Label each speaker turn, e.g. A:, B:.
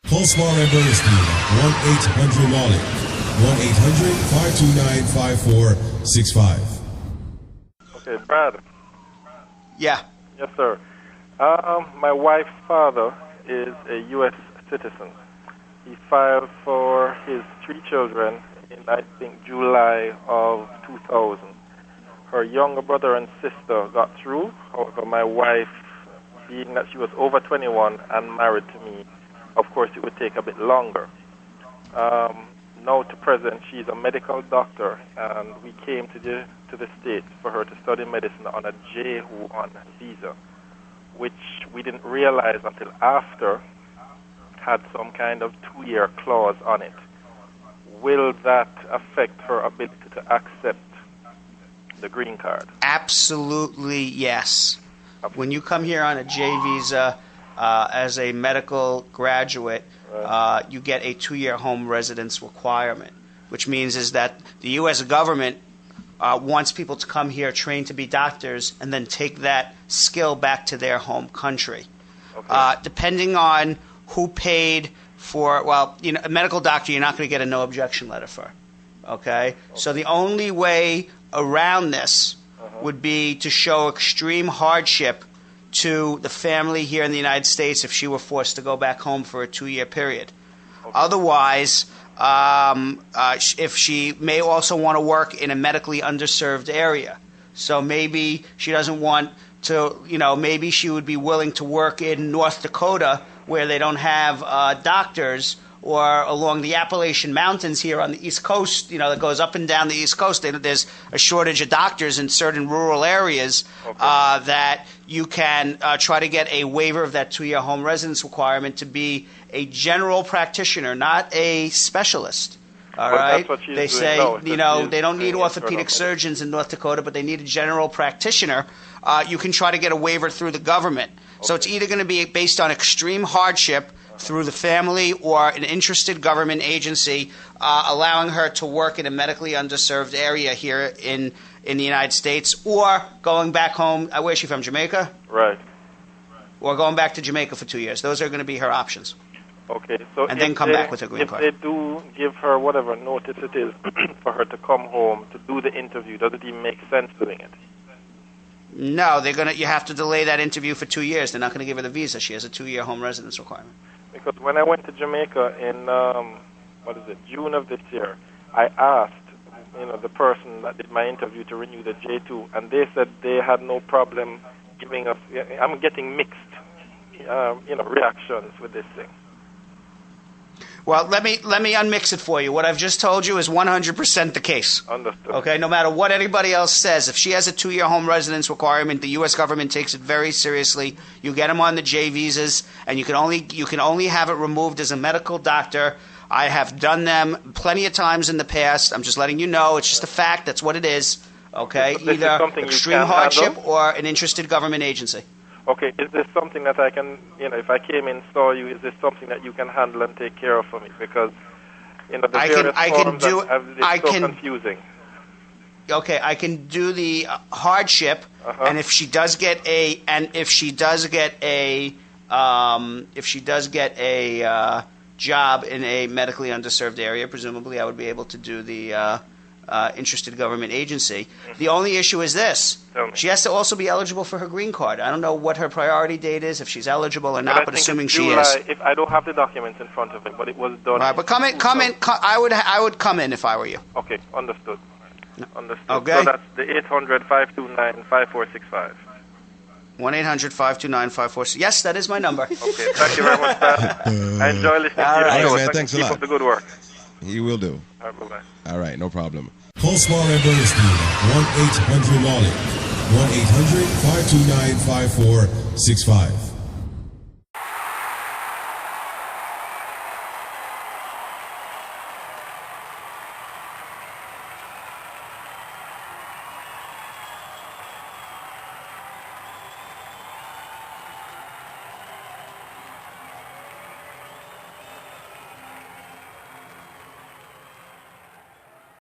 A: Call Spar Bernstein at 1-800-MOLLY. 1-800-529-5465.
B: Okay, Brad.
C: Yeah.
B: Yes, sir. My wife's father is a U.S. citizen. He filed for his 3 children in, I think, July of 2000. Her younger brother and sister got through. However, my wife, being that she was over 21 and married to me, of course it would take a bit longer. Now to present, she's a medical doctor, and we came to the States for her to study medicine on a J1 visa, which we didn't realize until after had some kind of 2-year clause on it. Will that affect her ability to accept the green card?
C: Absolutely, yes. When you come here on a J visa as a medical graduate, you get a 2-year home residence requirement, which means is that the U.S. government wants people to come here trained to be doctors and then take that skill back to their home country. Okay. Depending on who paid for, well, you know, a medical doctor, you're not going to get a no objection letter for. Okay? So the only way around this would be to show extreme hardship to the family here in the United States if she were forced to go back home for a 2-year period. Okay. Otherwise, if she may also want to work in a medically underserved area. So maybe she doesn't want to, you know, maybe she would be willing to work in North Dakota where they don't have doctors, or along the Appalachian Mountains here on the East Coast, you know, that goes up and down the East Coast. There's a shortage of doctors in certain rural areas. Okay. That you can try to get a waiver of that 2-year home residence requirement to be a general practitioner, not a specialist. All right? They say, you know, they don't need orthopedic surgeons in North Dakota, but they need a general practitioner. You can try to get a waiver through the government. Okay. So it's either going to be based on extreme hardship through the family or an interested government agency allowing her to work in a medically underserved area here in the United States, or going back home. Where's she from, Jamaica?
B: Right.
C: Or going back to Jamaica for 2 years. Those are going to be her options.
B: Okay. So
C: and then come back with a green card.
B: If they do give her whatever notice it is for her to come home to do the interview, does it even make sense doing it?
C: No, you have to delay that interview for 2 years. They're not going to give her the visa. She has a 2-year home residence requirement.
B: Because when I went to Jamaica in June of this year, I asked, you know, the person that did my interview to renew the J2, and they said they had no problem giving us. I'm getting mixed, reactions with this thing.
C: Well, let me unmix it for you. What I've just told you is 100% the case.
B: Understood.
C: Okay, no matter what anybody else says, if she has a 2-year home residence requirement, the U.S. government takes it very seriously. You get them on the J visas, and you can only have it removed as a medical doctor. I have done them plenty of times in the past. I'm just letting you know. It's just a fact. That's what it is. Okay, either extreme hardship or an interested government agency.
B: Okay, is this something that I can, if I came in and saw you, is this something that you can handle and take care of for me? Because, the various forms are so confusing.
C: Okay, I can do the hardship, and if she does get a job in a medically underserved area, presumably I would be able to do the interested government agency. Mm-hmm. The only issue is this. She has to also be eligible for her green card. I don't know what her priority date is, if she's eligible or not, but assuming she is.
B: If I don't have the documents in front of me, but it was done.
C: Right, but come in. I would come in if I were you.
B: Okay, understood. Understood.
C: Okay.
B: So that's the 800-529-5465.
C: 1-800-529-5465. Yes, that is my number.
B: Okay, thank you very much, Pat. I enjoy listening to you.
A: Man, thanks a lot.
B: Keep up the good work.
A: You will do.
B: All right, bye-bye.
A: All right, no problem. Call Spar Bernstein at 1-800-MOLLY. 1-800-529-5465.